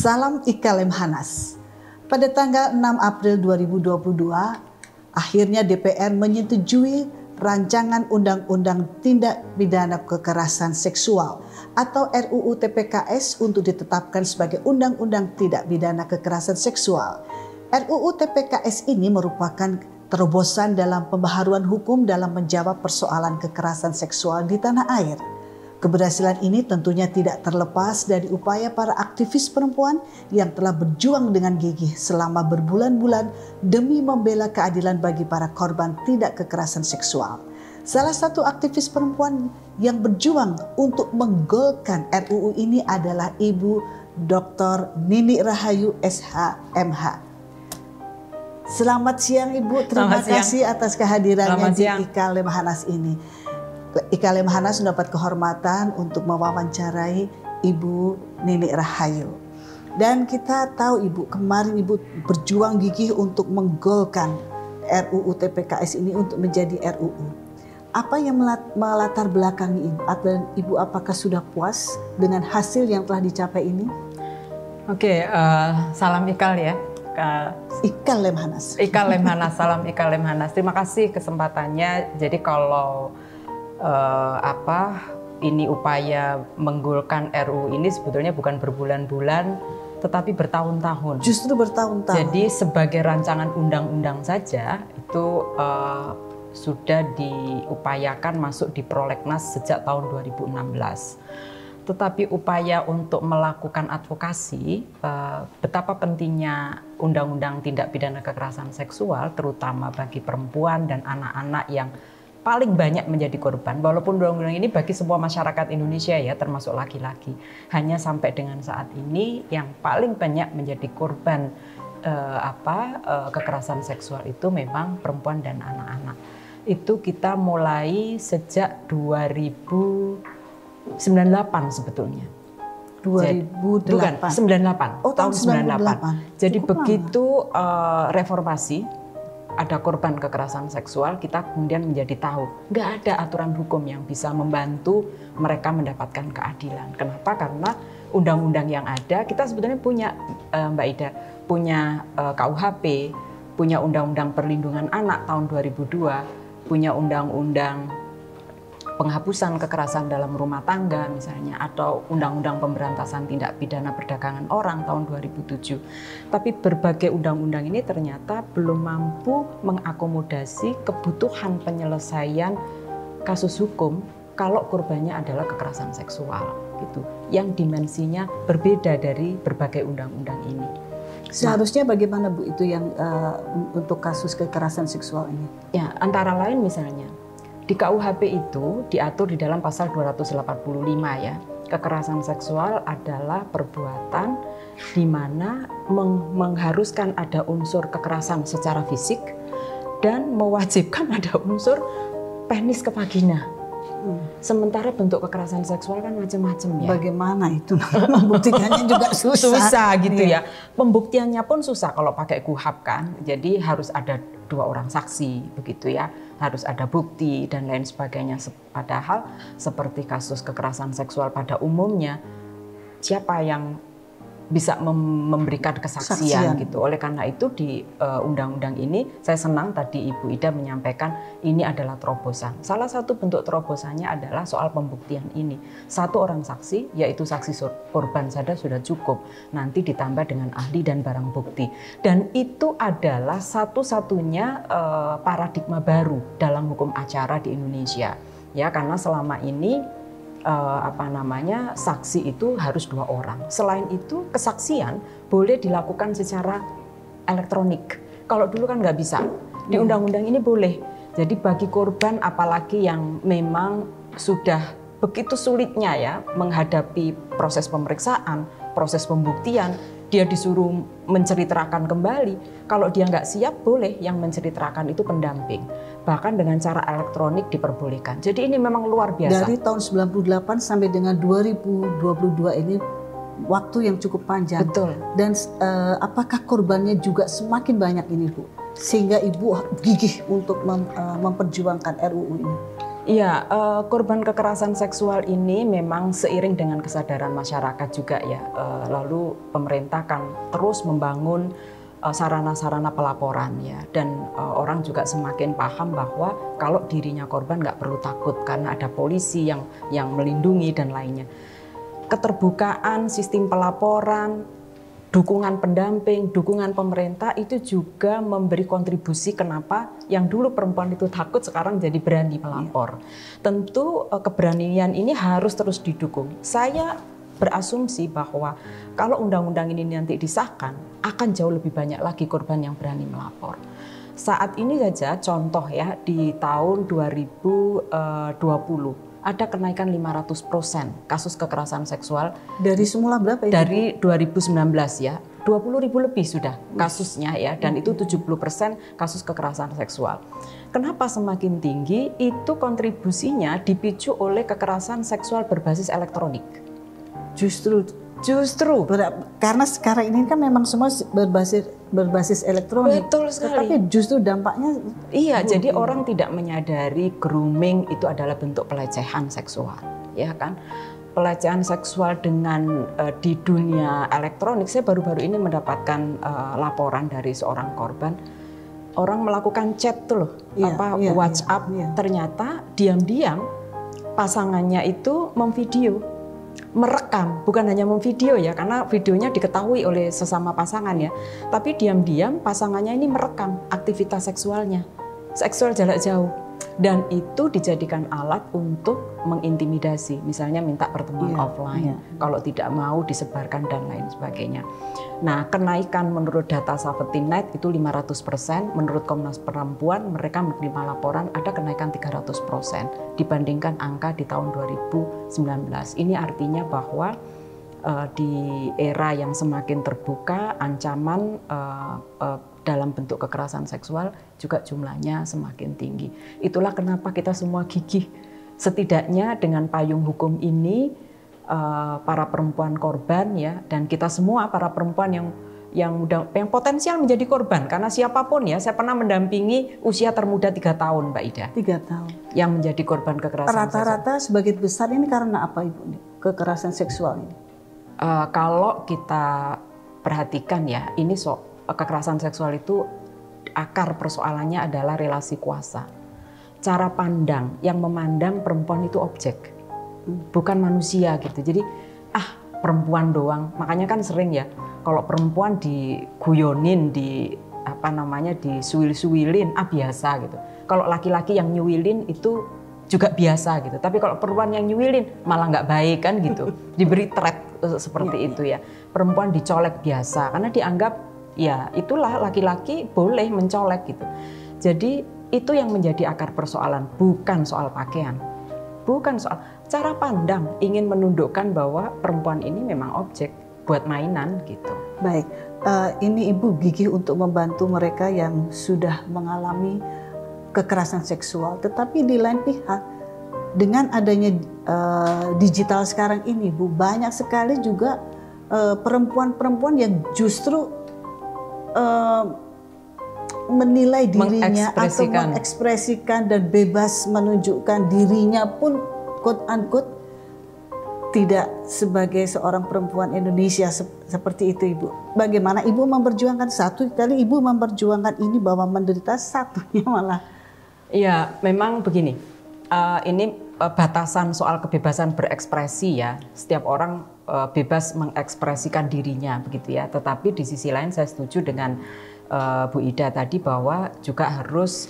Salam Ika Lemhanas. Pada tanggal 6 April 2022, akhirnya DPR menyetujui Rancangan Undang-Undang Tindak Pidana Kekerasan Seksual atau RUU TPKS untuk ditetapkan sebagai Undang-Undang Tindak Pidana Kekerasan Seksual. RUU TPKS ini merupakan terobosan dalam pembaharuan hukum dalam menjawab persoalan kekerasan seksual di tanah air. Keberhasilan ini tentunya tidak terlepas dari upaya para aktivis perempuan yang telah berjuang dengan gigih selama berbulan-bulan demi membela keadilan bagi para korban tindak kekerasan seksual. Salah satu aktivis perempuan yang berjuang untuk menggolkan RUU ini adalah Ibu Dr. Nini Rahayu SH.MH. Selamat siang Ibu, terima kasih atas kehadirannya di Ika Lemhanas ini. Ika Lemhanas mendapat kehormatan untuk mewawancarai Ibu Nini Rahayu. Dan kita tahu Ibu, kemarin Ibu berjuang gigih untuk menggolkan RUU TPKS ini untuk menjadi RUU. Apa yang melatar belakangi ini? Ibu apakah sudah puas dengan hasil yang telah dicapai ini? Oke, salam Ikal ya. Ika Lemhanas. Ika Lemhanas, salam Ika Lemhanas. Terima kasih kesempatannya. Jadi kalau ini upaya menggolkan RUU ini sebetulnya bukan berbulan-bulan tetapi bertahun-tahun. Justru bertahun-tahun. Jadi sebagai rancangan undang-undang saja itu sudah diupayakan masuk di prolegnas sejak tahun 2016. Tetapi upaya untuk melakukan advokasi betapa pentingnya undang-undang tindak pidana kekerasan seksual terutama bagi perempuan dan anak-anak yang paling banyak menjadi korban, walaupun undang-undang ini bagi semua masyarakat Indonesia ya, termasuk laki-laki. Hanya sampai dengan saat ini yang paling banyak menjadi korban kekerasan seksual itu memang perempuan dan anak-anak. Itu kita mulai sejak 2098 sebetulnya. 2008. Bukan, 98. Oh, tahun 98. Jadi cukup begitu reformasi ada korban kekerasan seksual, kita kemudian menjadi tahu nggak ada aturan hukum yang bisa membantu mereka mendapatkan keadilan. Kenapa? Karena undang-undang yang ada, kita sebetulnya punya Mbak Ida, punya KUHP, punya Undang-Undang Perlindungan Anak tahun 2002, punya Undang-Undang Penghapusan Kekerasan dalam Rumah Tangga misalnya, atau Undang-Undang Pemberantasan Tindak Pidana Perdagangan Orang tahun 2007. Tapi berbagai undang-undang ini ternyata belum mampu mengakomodasi kebutuhan penyelesaian kasus hukum kalau korbannya adalah kekerasan seksual gitu. Yang dimensinya berbeda dari berbagai undang-undang ini. Seharusnya bagaimana Bu itu yang untuk kasus kekerasan seksual ini? Ya, antara lain misalnya di KUHP itu diatur di dalam pasal 285 ya. Kekerasan seksual adalah perbuatan di mana mengharuskan ada unsur kekerasan secara fisik dan mewajibkan ada unsur penis ke vagina. Sementara bentuk kekerasan seksual kan macam-macam ya. Bagaimana itu? Membuktikannya juga susah. Susah gitu ya. Pembuktiannya pun susah kalau pakai KUHP kan. Jadi harus ada 2 orang saksi begitu ya. Harus ada bukti dan lain sebagainya. Padahal seperti kasus kekerasan seksual pada umumnya, siapa yang bisa memberikan kesaksian gitu. Oleh karena itu di undang-undang ini saya senang tadi Ibu Ida menyampaikan ini adalah terobosan. Salah satu bentuk terobosannya adalah soal pembuktian ini. 1 orang saksi yaitu saksi korban saja sudah cukup. Nanti ditambah dengan ahli dan barang bukti. Dan itu adalah satu-satunya paradigma baru dalam hukum acara di Indonesia. Ya, karena selama ini saksi itu harus 2 orang. Selain itu kesaksian boleh dilakukan secara elektronik. Kalau dulu kan nggak bisa. Di undang-undang ini boleh. Jadi bagi korban apalagi yang memang sudah begitu sulitnya ya menghadapi proses pemeriksaan, proses pembuktian, dia disuruh menceritakan kembali. Kalau dia nggak siap, boleh yang menceritakan itu pendamping. Bahkan dengan cara elektronik diperbolehkan. Jadi ini memang luar biasa. Dari tahun 98 sampai dengan 2022 ini waktu yang cukup panjang. Betul. Dan apakah korbannya juga semakin banyak ini Bu? Sehingga Ibu gigih untuk memperjuangkan RUU ini. Iya, korban kekerasan seksual ini memang seiring dengan kesadaran masyarakat juga ya. Lalu pemerintah kan terus membangun sarana-sarana pelaporan ya, dan orang juga semakin paham bahwa kalau dirinya korban nggak perlu takut karena ada polisi yang melindungi dan lainnya. Keterbukaan sistem pelaporan, dukungan pendamping, dukungan pemerintah itu juga memberi kontribusi kenapa yang dulu perempuan itu takut sekarang jadi berani melapor. Tentu keberanian ini harus terus didukung. Saya berasumsi bahwa kalau undang-undang ini nanti disahkan akan jauh lebih banyak lagi korban yang berani melapor. Saat ini saja contoh ya, di tahun 2020 ada kenaikan 500% kasus kekerasan seksual. Dari semula berapa itu? Dari 2019 ya, 20.000 lebih sudah kasusnya ya, dan itu 70% kasus kekerasan seksual. Kenapa semakin tinggi? Itu kontribusinya dipicu oleh kekerasan seksual berbasis elektronik. Justru karena sekarang ini kan memang semua berbasis elektronik. Betul sekali. Tapi justru dampaknya jadi orang tidak menyadari grooming itu adalah bentuk pelecehan seksual, ya kan? Pelecehan seksual dengan di dunia elektronik. Saya baru-baru ini mendapatkan laporan dari seorang korban. Orang melakukan chat tuh loh, WhatsApp. Ternyata diam-diam pasangannya itu memvideo, merekam, bukan hanya memvideo ya, karena videonya diketahui oleh sesama pasangan ya, tapi diam-diam pasangannya ini merekam aktivitas seksualnya, seksual jarak jauh, dan itu dijadikan alat untuk mengintimidasi, misalnya minta pertemuan offline, kalau tidak mau disebarkan dan lain sebagainya. Nah, kenaikan menurut data Safety Net itu 500%, menurut Komnas Perempuan mereka menerima laporan ada kenaikan 300% dibandingkan angka di tahun 2019. Ini artinya bahwa di era yang semakin terbuka, ancaman dalam bentuk kekerasan seksual juga jumlahnya semakin tinggi. Itulah kenapa kita semua gigih. Setidaknya dengan payung hukum ini, para perempuan korban ya, dan kita semua para perempuan yang potensial menjadi korban, karena siapapun ya, saya pernah mendampingi usia termuda 3 tahun Mbak Ida. 3 tahun. Yang menjadi korban kekerasan seksual. Rata-rata sebagian besar ini karena apa Ibu? Kekerasan seksual ini? Kalau kita perhatikan ya, ini kekerasan seksual itu akar persoalannya adalah relasi kuasa. Cara pandang, yang memandang perempuan itu objek, bukan manusia gitu. Jadi perempuan doang. Makanya kan sering ya, kalau perempuan diguyonin, disuwil-suwilin, biasa gitu. Kalau laki-laki yang nyuwilin itu juga biasa gitu. Tapi kalau perempuan yang nyuwilin malah nggak baik kan gitu. Diberi threat seperti itu ya. Perempuan dicolek biasa karena dianggap ya itulah laki-laki boleh mencolek gitu. Jadi itu yang menjadi akar persoalan, bukan soal pakaian. Bukan soal cara pandang, ingin menundukkan bahwa perempuan ini memang objek buat mainan gitu. Baik, ini Ibu gigih untuk membantu mereka yang sudah mengalami kekerasan seksual. Tetapi di lain pihak, dengan adanya digital sekarang ini, Bu, banyak sekali juga perempuan-perempuan yang justru menilai dirinya atau mengekspresikan dan bebas menunjukkan dirinya pun quote unquote tidak sebagai seorang perempuan Indonesia seperti itu Ibu. Bagaimana Ibu memperjuangkan satu kali Ibu memperjuangkan ini bahwa menderita satunya malah. Iya, memang begini. Ini batasan soal kebebasan berekspresi ya. Setiap orang bebas mengekspresikan dirinya begitu ya. Tetapi di sisi lain saya setuju dengan Bu Ida tadi bahwa juga harus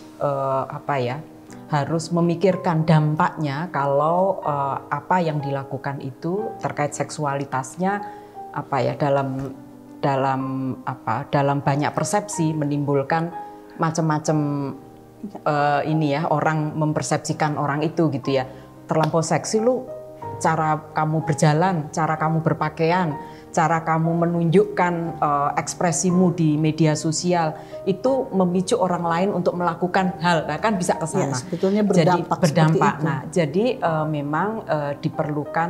harus memikirkan dampaknya kalau apa yang dilakukan itu terkait seksualitasnya dalam banyak persepsi menimbulkan macam-macam orang mempersepsikan orang itu gitu ya, terlampau seksi lu, cara kamu berjalan, cara kamu berpakaian, cara kamu menunjukkan ekspresimu di media sosial itu memicu orang lain untuk melakukan hal, kan bisa ke sana. Ya, sebetulnya berdampak. Nah, jadi memang diperlukan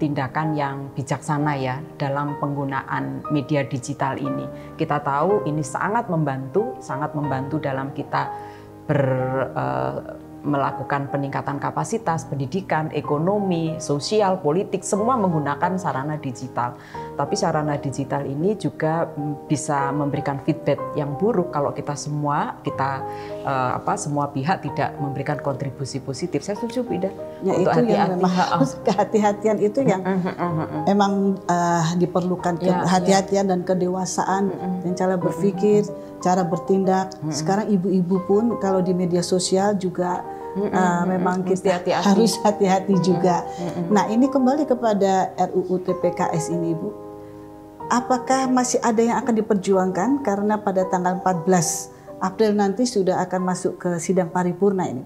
tindakan yang bijaksana ya dalam penggunaan media digital ini. Kita tahu ini sangat membantu dalam kita melakukan peningkatan kapasitas, pendidikan, ekonomi, sosial, politik, semua menggunakan sarana digital. Tapi sarana digital ini juga bisa memberikan feedback yang buruk kalau semua pihak tidak memberikan kontribusi positif. Saya setuju, Ida. Ya, untuk itu yang memang kehati-hatian itu yang memang diperlukan, kehati-hatian dan kedewasaan dan cara berpikir, cara bertindak. Sekarang ibu-ibu pun kalau di media sosial juga memang kita harus hati-hati juga. Nah, ini kembali kepada RUU TPKS ini, Ibu. Apakah masih ada yang akan diperjuangkan karena pada tanggal 14 April nanti sudah akan masuk ke sidang paripurna ini?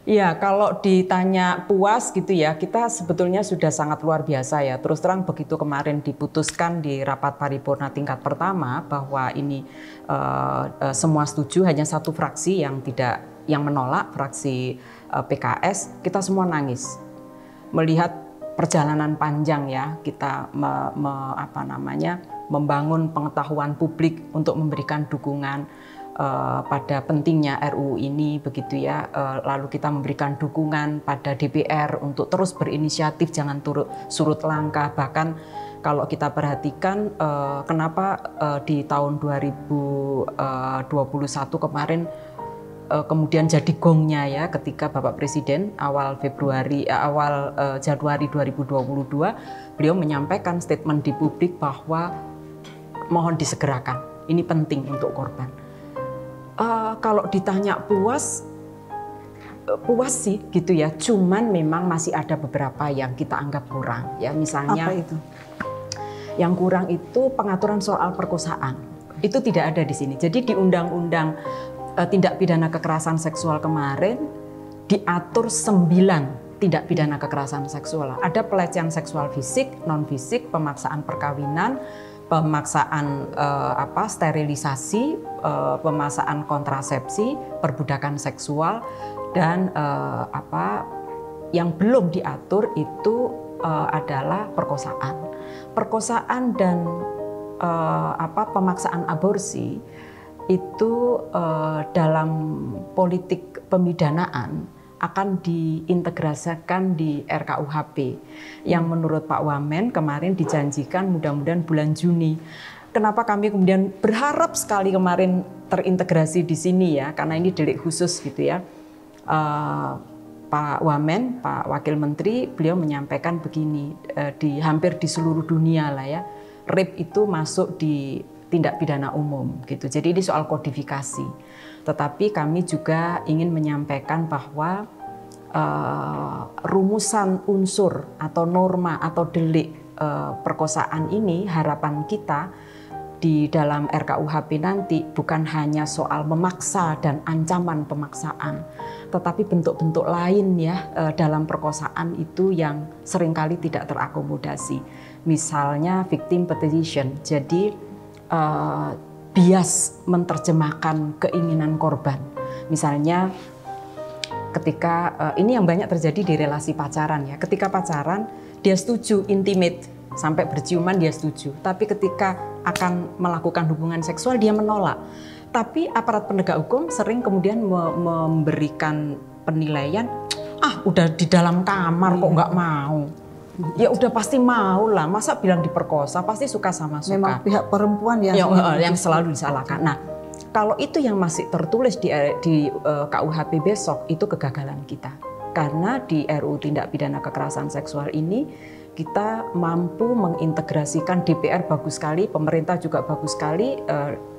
Iya, kalau ditanya puas gitu ya, kita sebetulnya sudah sangat luar biasa ya. Terus terang begitu kemarin diputuskan di rapat paripurna tingkat pertama bahwa ini semua setuju, hanya satu fraksi yang menolak, fraksi PKS, kita semua nangis melihat perjalanan panjang ya kita membangun pengetahuan publik untuk memberikan dukungan pada pentingnya RUU ini begitu ya. Lalu kita memberikan dukungan pada DPR untuk terus berinisiatif, jangan surut langkah. Bahkan kalau kita perhatikan kenapa di tahun 2021 kemarin kemudian jadi gongnya ya ketika Bapak Presiden awal Januari 2022 beliau menyampaikan statement di publik bahwa mohon disegerakan, ini penting untuk korban. Kalau ditanya puas sih gitu ya, cuman memang masih ada beberapa yang kita anggap kurang ya, misalnya apa itu? Yang kurang itu pengaturan soal perkosaan, itu tidak ada di sini. Jadi di undang-undang tindak pidana kekerasan seksual kemarin diatur 9 tindak pidana kekerasan seksual. Ada pelecehan seksual fisik, non fisik, pemaksaan perkawinan, pemaksaan sterilisasi, pemaksaan kontrasepsi, perbudakan seksual, dan yang belum diatur itu adalah perkosaan. Perkosaan dan pemaksaan aborsi itu dalam politik pemidanaan akan diintegrasikan di RKUHP yang menurut Pak Wamen kemarin dijanjikan mudah-mudahan bulan Juni. Kenapa kami kemudian berharap sekali kemarin terintegrasi di sini ya, karena ini delik khusus gitu ya. Pak Wamen, Pak Wakil Menteri, beliau menyampaikan begini, hampir di seluruh dunia lah ya, rape itu masuk di tindak pidana umum gitu. Jadi ini soal kodifikasi. Tetapi kami juga ingin menyampaikan bahwa rumusan unsur atau norma atau delik perkosaan ini harapan kita di dalam RKUHP nanti bukan hanya soal memaksa dan ancaman pemaksaan, tetapi bentuk-bentuk lain ya dalam perkosaan itu yang seringkali tidak terakomodasi. Misalnya victim petition. Jadi bias menerjemahkan keinginan korban. Misalnya ketika ini yang banyak terjadi di relasi pacaran ya. Ketika pacaran dia setuju intimate sampai berciuman dia setuju. Tapi ketika akan melakukan hubungan seksual dia menolak. Tapi aparat penegak hukum sering kemudian memberikan penilaian, udah di dalam kamar kok nggak mau. Ya udah pasti mau lah, masa bilang diperkosa, pasti suka-sama-suka. Memang pihak perempuan yang selalu disalahkan. Nah, kalau itu yang masih tertulis di KUHP besok, itu kegagalan kita. Karena di RUU Tindak Pidana Kekerasan Seksual ini, kita mampu mengintegrasikan DPR bagus sekali, pemerintah juga bagus sekali,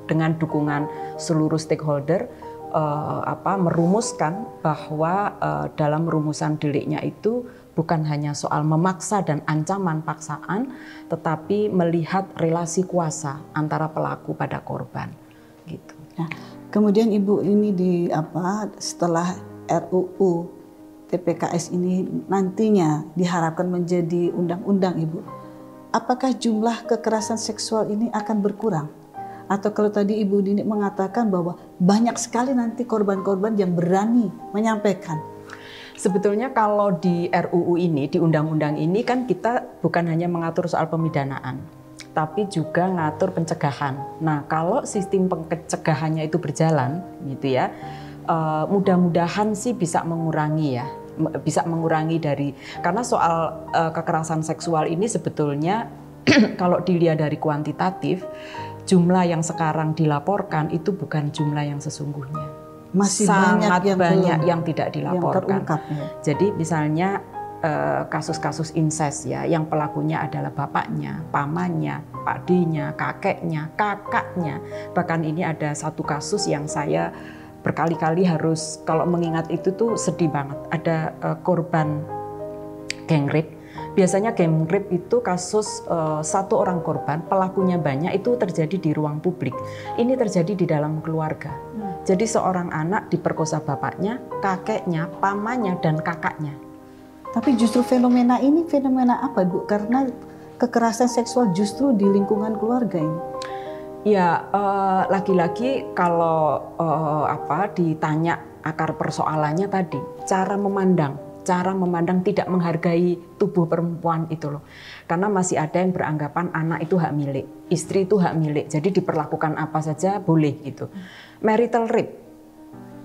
dengan dukungan seluruh stakeholder, merumuskan bahwa dalam rumusan deliknya itu bukan hanya soal memaksa dan ancaman paksaan, tetapi melihat relasi kuasa antara pelaku pada korban. Gitu. Nah, kemudian Ibu ini setelah RUU TPKS ini nantinya diharapkan menjadi undang-undang, Ibu, apakah jumlah kekerasan seksual ini akan berkurang? Atau kalau tadi Ibu Dini mengatakan bahwa banyak sekali nanti korban-korban yang berani menyampaikan. Sebetulnya kalau di RUU ini, di undang-undang ini kan kita bukan hanya mengatur soal pemidanaan, tapi juga ngatur pencegahan. Nah, kalau sistem pencegahannya itu berjalan gitu ya, mudah-mudahan sih bisa mengurangi ya, bisa mengurangi dari, karena soal kekerasan seksual ini sebetulnya kalau dilihat dari kuantitatif, jumlah yang sekarang dilaporkan itu bukan jumlah yang sesungguhnya. Masih sangat banyak yang tidak dilaporkan. Jadi misalnya kasus-kasus incest ya, yang pelakunya adalah bapaknya, pamannya, pakdenya, kakeknya, kakaknya. Bahkan ini ada satu kasus yang saya berkali-kali harus, kalau mengingat itu tuh sedih banget. Ada korban gang rape. Biasanya gang rape itu kasus satu orang korban, pelakunya banyak, itu terjadi di ruang publik. Ini terjadi di dalam keluarga. Jadi seorang anak diperkosa bapaknya, kakeknya, pamannya, dan kakaknya. Tapi justru fenomena ini fenomena apa, Bu? Karena kekerasan seksual justru di lingkungan keluarga ini. Ya, lagi-lagi kalau ditanya akar persoalannya tadi, cara memandang tidak menghargai tubuh perempuan itu loh. Karena masih ada yang beranggapan anak itu hak milik, istri itu hak milik, jadi diperlakukan apa saja boleh gitu. Marital rape,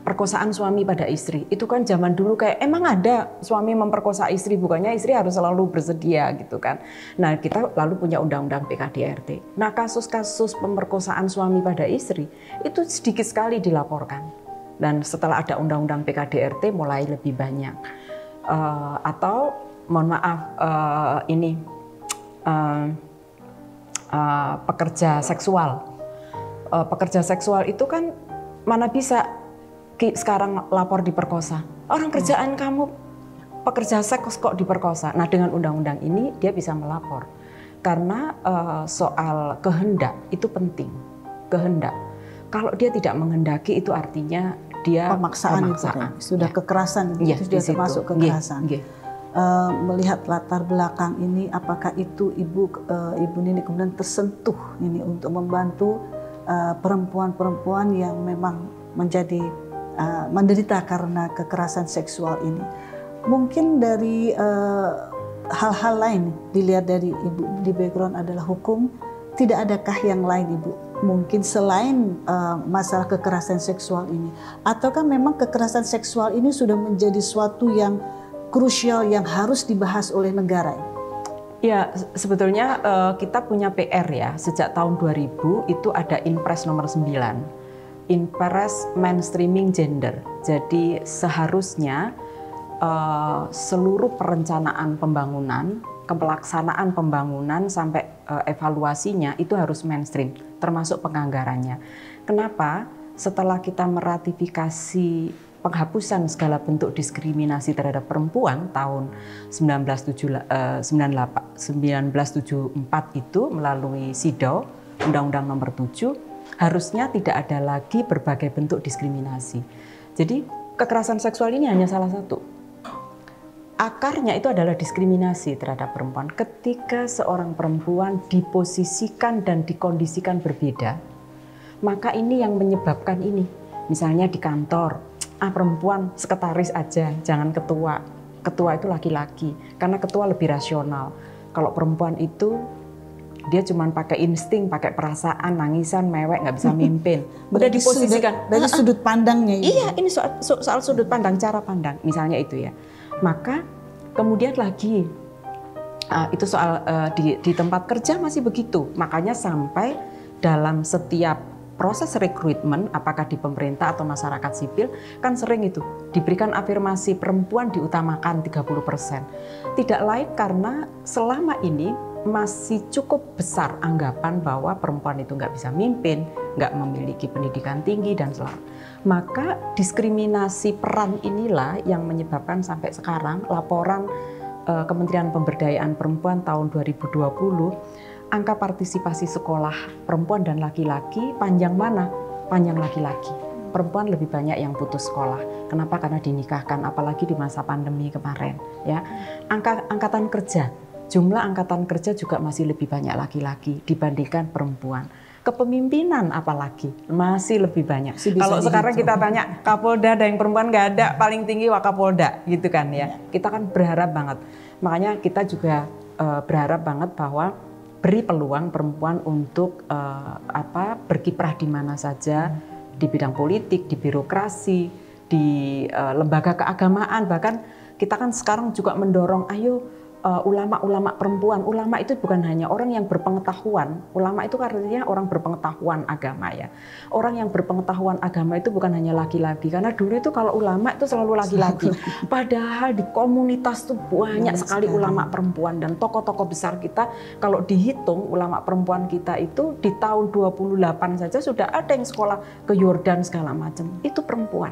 perkosaan suami pada istri, itu kan zaman dulu kayak emang ada suami memperkosa istri, bukannya istri harus selalu bersedia gitu kan. Nah, kita lalu punya undang-undang PKDRT. Nah, kasus-kasus pemerkosaan suami pada istri itu sedikit sekali dilaporkan. Dan setelah ada undang-undang PKDRT mulai lebih banyak. Atau mohon maaf, pekerja seksual. Pekerja seksual itu kan mana bisa sekarang lapor diperkosa. Orang kerjaan kamu pekerja seks kok diperkosa. Nah, dengan undang-undang ini dia bisa melapor. Karena soal kehendak itu penting. Kehendak. Kalau dia tidak menghendaki itu artinya dia pemaksaan. Sudah ya. Kekerasan itu sudah termasuk kekerasan. Melihat latar belakang ini, apakah itu Ibu Nini kemudian tersentuh ini untuk membantu perempuan-perempuan yang memang menjadi menderita karena kekerasan seksual ini. Mungkin dari hal-hal lain dilihat dari Ibu di background adalah hukum, tidak adakah yang lain Ibu? Mungkin selain masalah kekerasan seksual ini, ataukah memang kekerasan seksual ini sudah menjadi suatu yang krusial yang harus dibahas oleh negara? Ya, sebetulnya kita punya PR ya, sejak tahun 2000 itu ada Inpres nomor 9, Inpres Mainstreaming Gender. Jadi seharusnya seluruh perencanaan pembangunan, pelaksanaan pembangunan sampai evaluasinya itu harus mainstream, termasuk penganggarannya. Kenapa? Setelah kita meratifikasi penghapusan segala bentuk diskriminasi terhadap perempuan tahun 1974 itu melalui SIDO, Undang-Undang Nomor 7, harusnya tidak ada lagi berbagai bentuk diskriminasi. Jadi kekerasan seksual ini hanya salah satu. Akarnya itu adalah diskriminasi terhadap perempuan. Ketika seorang perempuan diposisikan dan dikondisikan berbeda, maka ini yang menyebabkan ini. Misalnya di kantor, perempuan sekretaris aja, jangan ketua. Ketua itu laki-laki, karena ketua lebih rasional. Kalau perempuan itu dia cuma pakai insting, pakai perasaan, nangisan, mewek, nggak bisa mimpin. Udah diposisikan dari sudut pandangnya. Iya, ini soal sudut pandang, cara pandang, misalnya itu ya. Maka kemudian lagi itu soal di tempat kerja masih begitu. Makanya sampai dalam setiap proses rekrutmen, apakah di pemerintah atau masyarakat sipil, kan sering itu diberikan afirmasi perempuan diutamakan 30%. Tidak lain karena selama ini masih cukup besar anggapan bahwa perempuan itu nggak bisa mimpin, nggak memiliki pendidikan tinggi dan selalu. Maka diskriminasi peran inilah yang menyebabkan sampai sekarang laporan Kementerian Pemberdayaan Perempuan tahun 2020, angka partisipasi sekolah perempuan dan laki-laki panjang mana? Panjang laki-laki. Perempuan lebih banyak yang putus sekolah. Kenapa? Karena dinikahkan, apalagi di masa pandemi kemarin. Ya, angkatan kerja, jumlah angkatan kerja juga masih lebih banyak laki-laki dibandingkan perempuan. Kepemimpinan apalagi masih lebih banyak. Kalau sekarang kita tanya Kapolda ada yang perempuan nggak ada, paling tinggi Wakapolda gitu kan ya. Kita kan berharap banget. Makanya kita juga berharap banget bahwa beri peluang perempuan untuk berkiprah di mana saja, di bidang politik, di birokrasi, di lembaga keagamaan, bahkan kita kan sekarang juga mendorong ayo ulama-ulama perempuan. Ulama itu bukan hanya orang yang berpengetahuan. Ulama itu artinya orang berpengetahuan agama ya. Orang yang berpengetahuan agama itu bukan hanya laki-laki. Karena dulu itu kalau ulama itu selalu laki-laki. Padahal di komunitas itu banyak sekali ulama perempuan. Dan tokoh-tokoh besar kita kalau dihitung ulama perempuan kita itu di tahun 28 saja sudah ada yang sekolah ke Yordan segala macam. Itu perempuan.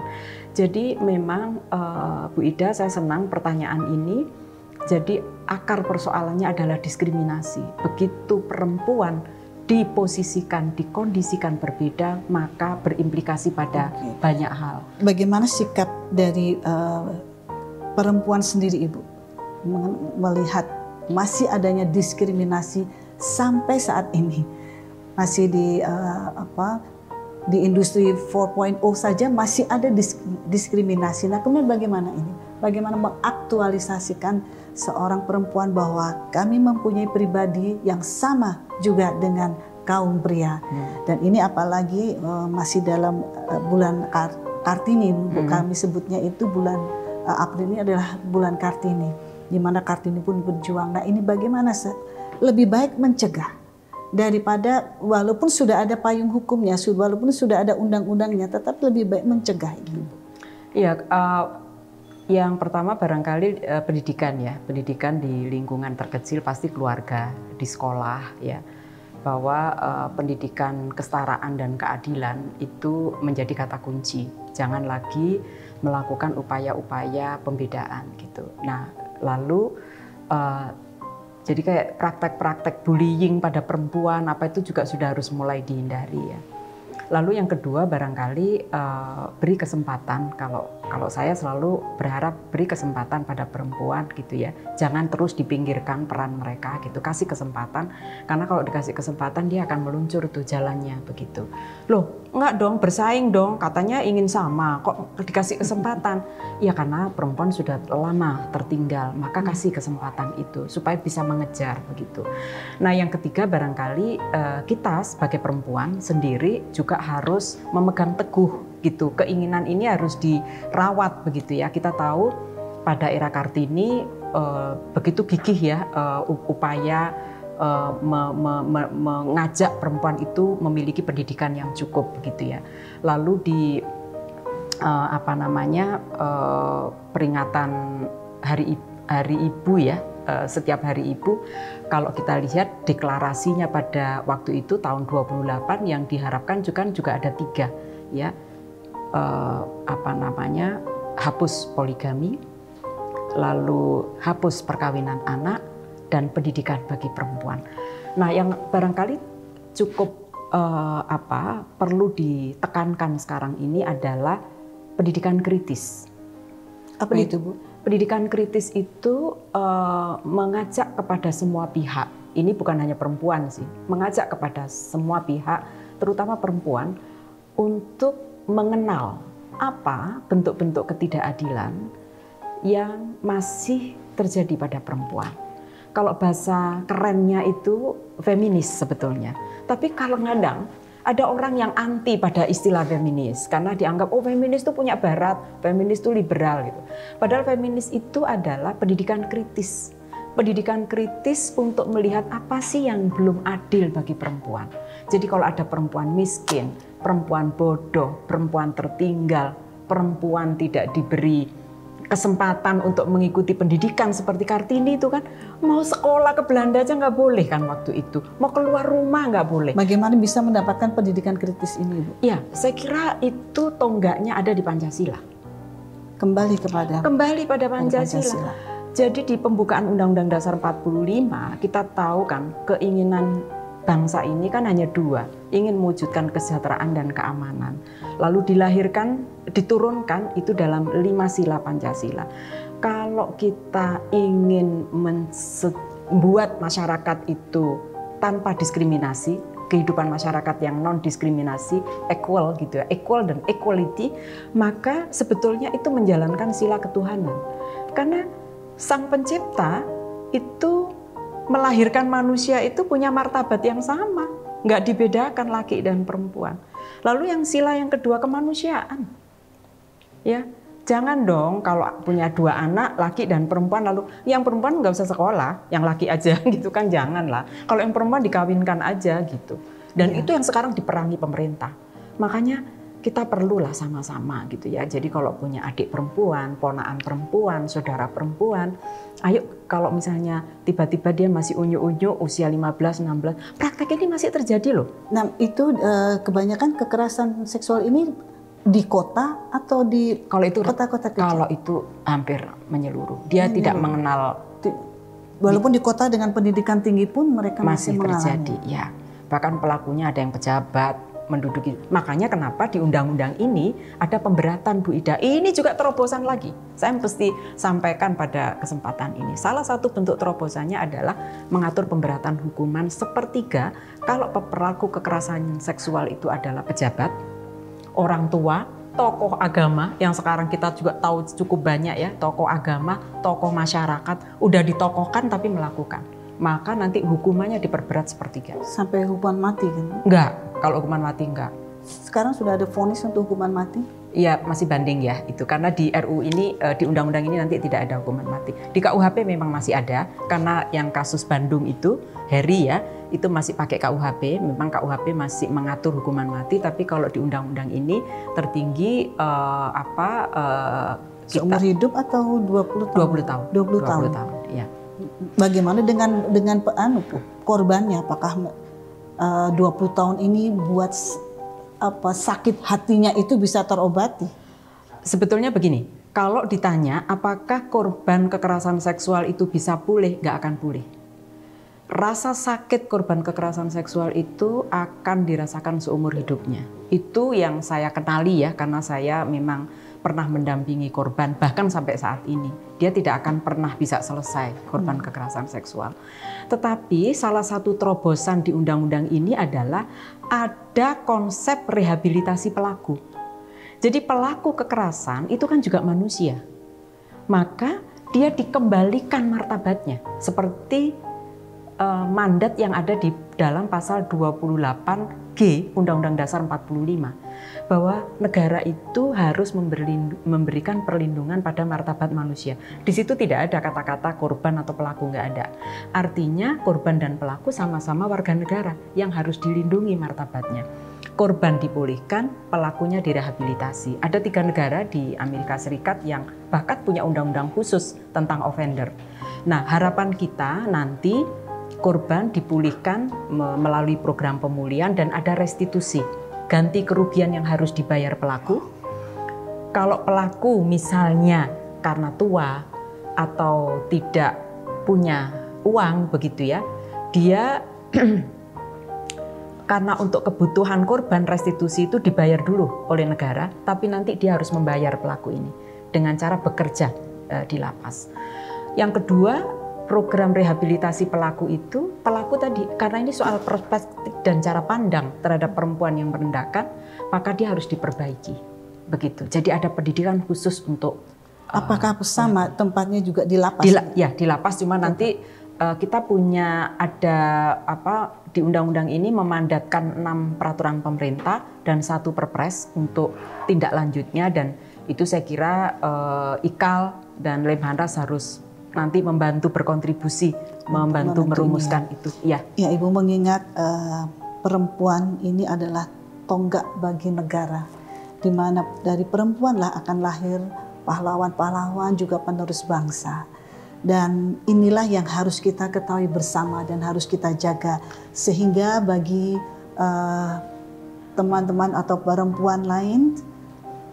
Jadi memang Bu Ida, saya senang pertanyaan ini. Jadi akar persoalannya adalah diskriminasi. Begitu perempuan diposisikan, dikondisikan berbeda, maka berimplikasi pada banyak hal. Bagaimana sikap dari perempuan sendiri, Ibu, melihat masih adanya diskriminasi sampai saat ini? Masih di industri 4.0 saja masih ada diskriminasi. Nah, kemudian bagaimana ini? Bagaimana mengaktualisasikan seorang perempuan bahwa kami mempunyai pribadi yang sama juga dengan kaum pria. Dan ini apalagi masih dalam bulan Kartini, kami sebutnya itu bulan April ini adalah bulan Kartini, di mana Kartini pun berjuang. Nah, ini bagaimana lebih baik mencegah daripada walaupun sudah ada payung hukumnya, walaupun sudah ada undang-undangnya, tetap lebih baik mencegah ini. Iya, yang pertama barangkali pendidikan ya, pendidikan di lingkungan terkecil pasti keluarga, di sekolah ya, bahwa pendidikan kesetaraan dan keadilan itu menjadi kata kunci. Jangan lagi melakukan upaya-upaya pembedaan gitu. Nah, lalu jadi kayak praktek-praktek bullying pada perempuan apa itu juga sudah harus mulai dihindari ya. Lalu yang kedua barangkali beri kesempatan, kalau saya selalu berharap beri kesempatan pada perempuan gitu ya. Jangan terus dipinggirkan peran mereka gitu, kasih kesempatan, karena kalau dikasih kesempatan dia akan meluncur tuh jalannya begitu. Loh, enggak dong, bersaing dong, katanya ingin sama, kok dikasih kesempatan? Ya karena perempuan sudah lama tertinggal, maka kasih kesempatan itu supaya bisa mengejar begitu. Nah, yang ketiga barangkali kita sebagai perempuan sendiri juga harus memegang teguh gitu. Keinginan ini harus dirawat begitu ya. Kita tahu pada era Kartini begitu gigih ya upaya mengajak perempuan itu memiliki pendidikan yang cukup begitu ya. Lalu di peringatan Hari Ibu ya, setiap Hari Ibu, kalau kita lihat deklarasinya pada waktu itu tahun 28 yang diharapkan juga ada 3 ya, hapus poligami, lalu hapus perkawinan anak, dan pendidikan bagi perempuan. Nah, yang barangkali cukup perlu ditekankan sekarang ini adalah pendidikan kritis. Apa itu, Bu? Pendidikan kritis itu mengajak kepada semua pihak, ini bukan hanya perempuan sih, mengajak kepada semua pihak, terutama perempuan, untuk mengenal apa bentuk-bentuk ketidakadilan yang masih terjadi pada perempuan. Kalau bahasa kerennya itu feminis sebetulnya, tapi kalau kadang ada orang yang anti pada istilah feminis karena dianggap feminis itu punya barat, feminis itu liberal gitu. Padahal feminis itu adalah pendidikan kritis. Pendidikan kritis untuk melihat apa sih yang belum adil bagi perempuan. Jadi kalau ada perempuan miskin, perempuan bodoh, perempuan tertinggal, perempuan tidak diberi kesempatan untuk mengikuti pendidikan seperti Kartini itu kan, mau sekolah ke Belanda aja nggak boleh kan waktu itu, mau keluar rumah nggak boleh. Bagaimana bisa mendapatkan pendidikan kritis ini, Bu? Ya, saya kira itu tonggaknya ada di Pancasila. Kembali pada Pancasila. Jadi di pembukaan Undang-Undang Dasar 45 kita tahu kan keinginan bangsa ini kan hanya 2, ingin mewujudkan kesejahteraan dan keamanan. Lalu diturunkan itu dalam 5 sila Pancasila. Kalau kita ingin membuat masyarakat itu tanpa diskriminasi, kehidupan masyarakat yang non diskriminasi, equal gitu ya, equal dan equality, maka sebetulnya itu menjalankan sila ketuhanan. Karena Sang Pencipta itu melahirkan manusia itu punya martabat yang sama, nggak dibedakan laki dan perempuan. Lalu yang sila yang kedua kemanusiaan. Ya, jangan dong kalau punya 2 anak, laki dan perempuan, lalu yang perempuan nggak usah sekolah, yang laki aja gitu kan, janganlah. Kalau yang perempuan dikawinkan aja gitu. Dan itu yang sekarang diperangi pemerintah. Makanya kita perlulah sama-sama gitu ya. Jadi kalau punya adik perempuan, ponakan perempuan, saudara perempuan, ayo kalau misalnya tiba-tiba dia masih unyu-unyu usia 15, 16, praktek ini masih terjadi loh. Nah, itu kebanyakan kekerasan seksual ini di kota atau di kota-kota kecil? Kalau itu hampir menyeluruh. Dia tidak mengenal. Walaupun di kota dengan pendidikan tinggi pun mereka masih terjadi. Ya, bahkan pelakunya ada yang pejabat menduduki. Makanya kenapa di undang-undang ini ada pemberatan, Bu Ida. Ini juga terobosan lagi. Saya mesti sampaikan pada kesempatan ini. Salah satu bentuk terobosannya adalah mengatur pemberatan hukuman sepertiga kalau pelaku kekerasan seksual itu adalah pejabat, orang tua, tokoh agama yang sekarang kita juga tahu cukup banyak ya, tokoh agama, tokoh masyarakat, udah ditokohkan tapi melakukan. Maka nanti hukumannya diperberat sepertiga. Sampai hukuman mati kan? Enggak, kalau hukuman mati enggak. Sekarang sudah ada vonis untuk hukuman mati? Iya, masih banding ya itu. Karena di RU ini, di undang-undang ini nanti tidak ada hukuman mati. Di KUHP memang masih ada, karena yang kasus Bandung itu, Heri ya, itu masih pakai KUHP. Memang KUHP masih mengatur hukuman mati, tapi kalau di undang-undang ini tertinggi seumur hidup atau 20 tahun? 20 tahun, iya. Bagaimana dengan korbannya? Apakah 20 tahun ini buat sakit hatinya itu bisa terobati? Sebetulnya begini, kalau ditanya apakah korban kekerasan seksual itu bisa pulih, nggak akan pulih. Rasa sakit korban kekerasan seksual itu akan dirasakan seumur hidupnya. Itu yang saya kenali ya, karena saya memang pernah mendampingi korban, bahkan sampai saat ini. Dia tidak akan pernah bisa selesai korban kekerasan seksual. Tetapi salah satu terobosan di undang-undang ini adalah ada konsep rehabilitasi pelaku. Jadi pelaku kekerasan itu kan juga manusia. Maka dia dikembalikan martabatnya. Seperti mandat yang ada di dalam pasal 28G Undang-Undang Dasar 45. Bahwa negara itu harus memberikan perlindungan pada martabat manusia. Di situ tidak ada kata-kata korban atau pelaku, nggak ada. Artinya korban dan pelaku sama-sama warga negara yang harus dilindungi martabatnya. Korban dipulihkan, pelakunya direhabilitasi. Ada 3 negara di Amerika Serikat yang bahkan punya undang-undang khusus tentang offender. Nah, harapan kita nanti korban dipulihkan melalui program pemulihan dan ada restitusi. Ganti kerugian yang harus dibayar pelaku. Kalau pelaku misalnya karena tua atau tidak punya uang begitu ya, dia karena untuk kebutuhan korban restitusi itu dibayar dulu oleh negara, tapi nanti dia harus membayar pelaku ini dengan cara bekerja di lapas. Yang kedua, program rehabilitasi pelaku itu, pelaku tadi, karena ini soal perspektif dan cara pandang terhadap perempuan yang merendahkan, maka dia harus diperbaiki. Begitu. Jadi ada pendidikan khusus untuk... Apakah sama tempatnya juga di lapas? Di lapas, cuma nanti kita punya di undang-undang ini memandatkan 6 peraturan pemerintah dan 1 perpres untuk tindak lanjutnya, dan itu saya kira IKAL dan Lemhanas harus nanti membantu berkontribusi, membantu merumuskan itu. Ya, Ibu mengingat perempuan ini adalah tonggak bagi negara, di mana dari perempuanlah akan lahir pahlawan-pahlawan juga penerus bangsa. Dan inilah yang harus kita ketahui bersama dan harus kita jaga, sehingga bagi teman-teman atau perempuan lain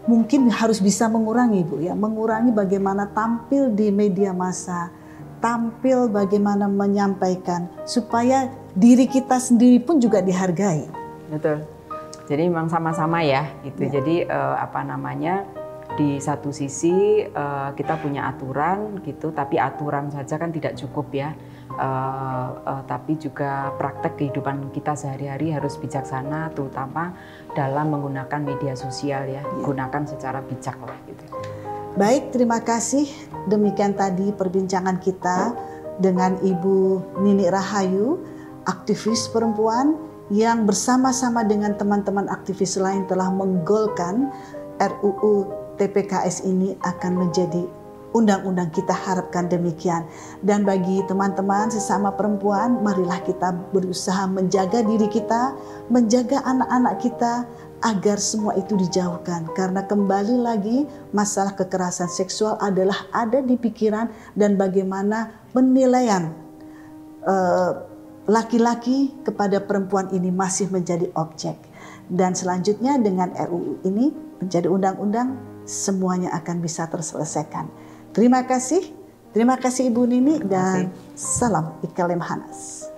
mungkin harus bisa mengurangi, Bu ya, mengurangi bagaimana tampil di media massa, tampil bagaimana menyampaikan supaya diri kita sendiri pun juga dihargai. Betul. Jadi memang sama-sama ya gitu. Ya. Jadi di satu sisi kita punya aturan gitu, tapi aturan saja kan tidak cukup ya. Tapi juga praktek kehidupan kita sehari-hari harus bijaksana, terutama dalam menggunakan media sosial ya, gunakan secara bijak lah gitu. Baik, terima kasih. Demikian tadi perbincangan kita dengan Ibu Nini Rahayu, aktivis perempuan yang bersama-sama dengan teman-teman aktivis lain telah menggolkan RUU TPKS ini akan menjadi undang-undang, kita harapkan demikian. Dan bagi teman-teman sesama perempuan, marilah kita berusaha menjaga diri kita, menjaga anak-anak kita, agar semua itu dijauhkan. Karena kembali lagi, masalah kekerasan seksual adalah ada di pikiran dan bagaimana penilaian laki-laki kepada perempuan ini masih menjadi objek. Dan selanjutnya dengan RUU ini menjadi undang-undang, semuanya akan bisa terselesaikan. Terima kasih Ibu Nini dan salam Ika Lemhanas.